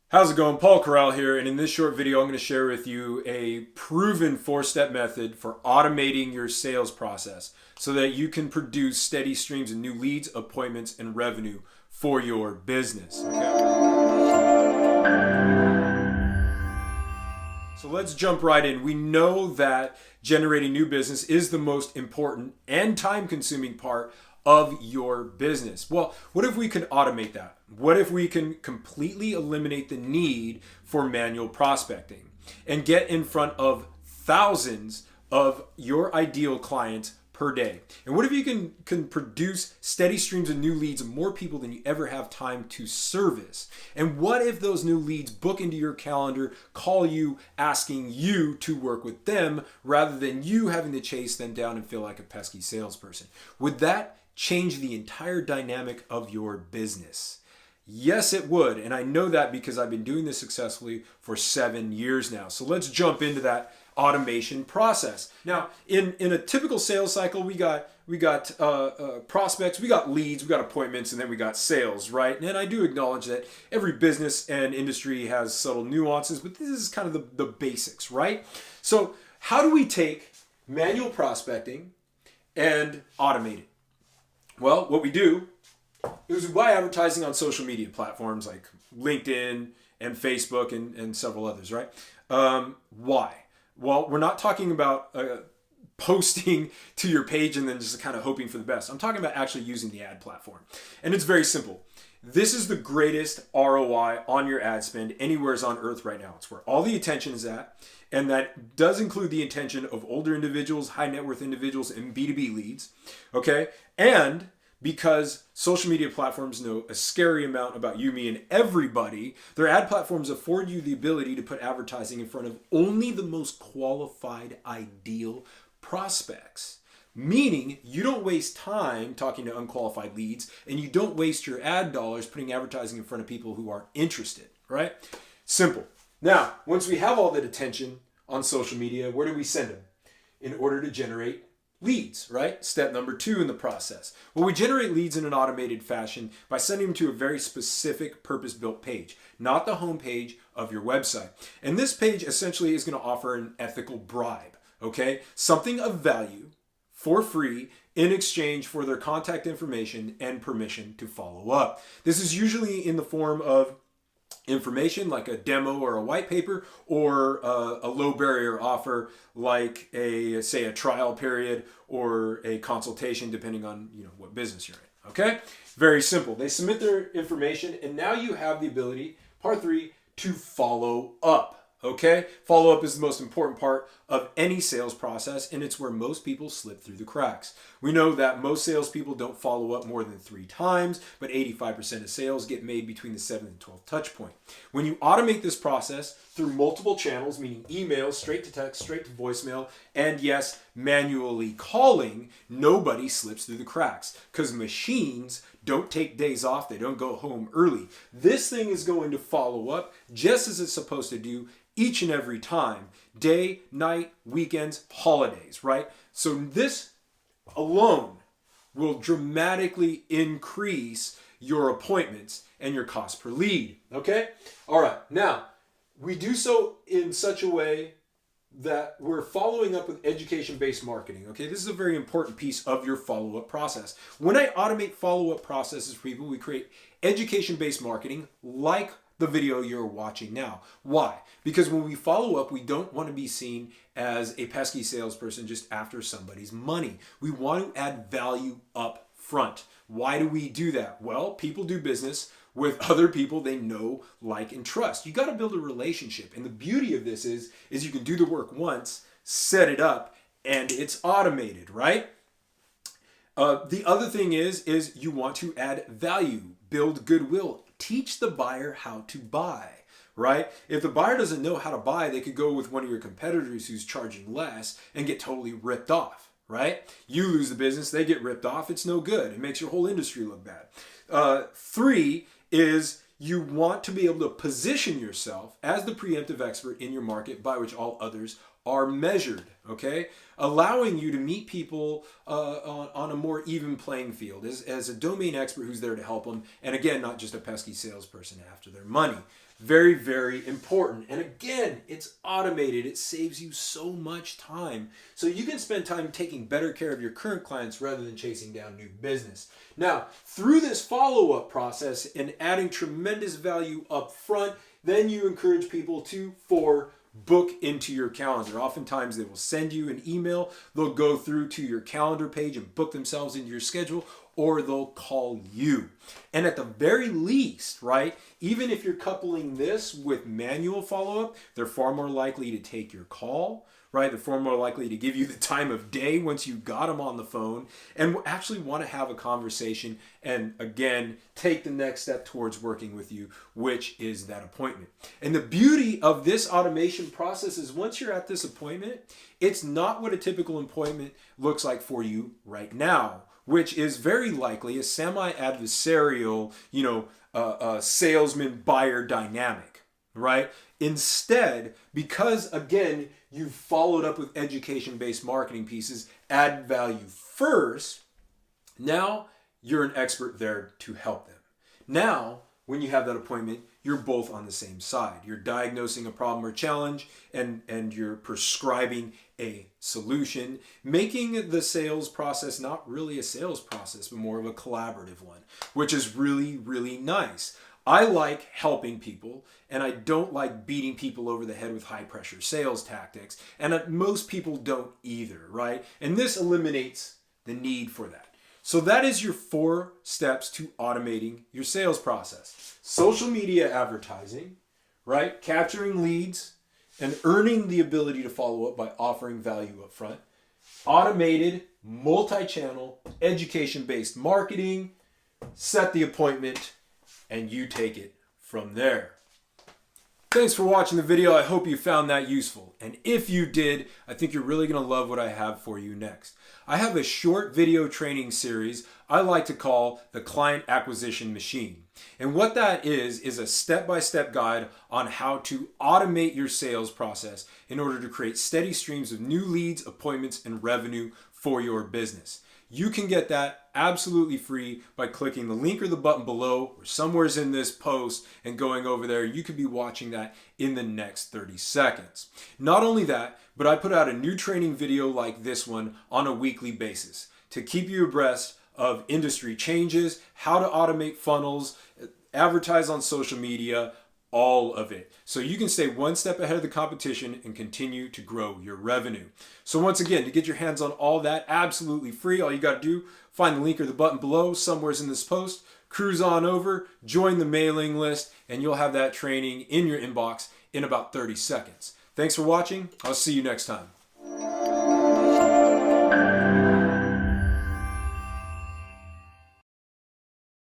How's it going? Paul Corral here, and in this short video, I'm going to share with you a proven four-step method for automating your sales process so that you can produce steady streams of new leads, appointments, and revenue for your business. So let's jump right in. We know that generating new business is the most important and time-consuming part of your business. Well, what if we can automate that? What if we can completely eliminate the need for manual prospecting and get in front of thousands of your ideal clients per day? And what if you can produce steady streams of new leads of more people than you ever have time to service? And what if those new leads book into your calendar, call you, asking you to work with them rather than you having to chase them down and feel like a pesky salesperson? Would that change the entire dynamic of your business? Yes, it would. And I know that because I've been doing this successfully for 7 years now. So let's jump into that automation process. Now, in a typical sales cycle, we got prospects, we got leads, we got appointments, and then we got sales, right? And I do acknowledge that every business and industry has subtle nuances, but this is kind of the basics, right? So how do we take manual prospecting and automate it? Well, what we do is we buy advertising on social media platforms like LinkedIn and Facebook and several others, right? Why? Well, we're not talking about posting to your page and then just kind of hoping for the best. I'm talking about actually using the ad platform. And it's very simple. This is the greatest ROI on your ad spend anywhere on earth right now. It's where all the attention is at. And that does include the attention of older individuals, high net worth individuals, and B2B leads. Okay? And because social media platforms know a scary amount about you, me, and everybody, their ad platforms afford you the ability to put advertising in front of only the most qualified, ideal prospects. Meaning you don't waste time talking to unqualified leads, and you don't waste your ad dollars putting advertising in front of people who aren't interested, right? Simple. Now, once we have all that attention on social media, where do we send them? In order to generate leads, right? Step number 2 in the process. Well, we generate leads in an automated fashion by sending them to a very specific purpose-built page, not the home page of your website. And this page essentially is going to offer an ethical bribe, okay? Something of value for free in exchange for their contact information and permission to follow up. This is usually in the form of information like a demo or a white paper, or a low barrier offer like say a trial period or a consultation, depending on what business you're in. Okay, very simple. They submit their information, and now you have the ability, part 3, to follow up. Okay, follow up is the most important part of any sales process, and it's where most people slip through the cracks. We know that most salespeople don't follow up more than 3 times, but 85% of sales get made between the 7th and 12th touch point. When you automate this process through multiple channels, meaning emails, straight to text, straight to voicemail, and yes, manually calling, nobody slips through the cracks because machines don't take days off. They don't go home early. This thing is going to follow up just as it's supposed to do each and every time, day, night, weekends, holidays, right? So this alone will dramatically increase your appointments and your cost per lead, okay? All right, now, we do so in such a way that we're following up with education-based marketing, okay? This is a very important piece of your follow-up process. When I automate follow-up processes for people, we create education-based marketing like the video you're watching now. Why? Because when we follow up, we don't want to be seen as a pesky salesperson just after somebody's money. We want to add value up front. Why do we do that? Well, people do business with other people they know, like, and trust. You got to build a relationship. And the beauty of this is you can do the work once, set it up, and it's automated, right? The other thing is you want to add value, build goodwill, teach the buyer how to buy, right? If the buyer doesn't know how to buy, they could go with one of your competitors who's charging less and get totally ripped off, right? You lose the business, they get ripped off. It's no good. It makes your whole industry look bad. 3 is you want to be able to position yourself as the preemptive expert in your market by which all others are measured, okay? Allowing you to meet people on a more even playing field as a domain expert who's there to help them. And again, not just a pesky salesperson after their money. Very, very important. And again, it's automated. It saves you so much time. So you can spend time taking better care of your current clients rather than chasing down new business. Now, through this follow-up process and adding tremendous value up front, then you encourage people to book into your calendar. Oftentimes they will send you an email, they'll go through to your calendar page and book themselves into your schedule, or they'll call you. And at the very least, right, even if you're coupling this with manual follow-up, they're far more likely to take your call, right? They're far more likely to give you the time of day once you got them on the phone and actually want to have a conversation and, again, take the next step towards working with you, which is that appointment. And the beauty of this automation process is once you're at this appointment, it's not what a typical appointment looks like for you right now, which is very likely a semi-adversarial, salesman-buyer dynamic, right? Instead, because again, you've followed up with education-based marketing pieces, add value first, now you're an expert there to help them. Now, when you have that appointment, you're both on the same side. You're diagnosing a problem or challenge and you're prescribing a solution, making the sales process not really a sales process, but more of a collaborative one, which is really, really nice. I like helping people, and I don't like beating people over the head with high pressure sales tactics, and most people don't either, right? And this eliminates the need for that. So that is your 4 steps to automating your sales process. Social media advertising, right? Capturing leads and earning the ability to follow up by offering value up front. Automated, multi-channel, education-based marketing. Set the appointment, and you take it from there. Thanks for watching the video. I hope you found that useful. And if you did, I think you're really going to love what I have for you next. I have a short video training series I like to call the Client Acquisition Machine. And what that is a step-by-step guide on how to automate your sales process in order to create steady streams of new leads, appointments, and revenue for your business. You can get that absolutely free by clicking the link or the button below or somewhere's in this post and going over there. You could be watching that in the next 30 seconds. Not only that, but I put out a new training video like this one on a weekly basis to keep you abreast of industry changes, how to automate funnels, advertise on social media, all of it. So you can stay one step ahead of the competition and continue to grow your revenue. So once again, to get your hands on all that absolutely free, all you got to do, find the link or the button below, somewhere's in this post, cruise on over, join the mailing list, and you'll have that training in your inbox in about 30 seconds. Thanks for watching. I'll see you next time.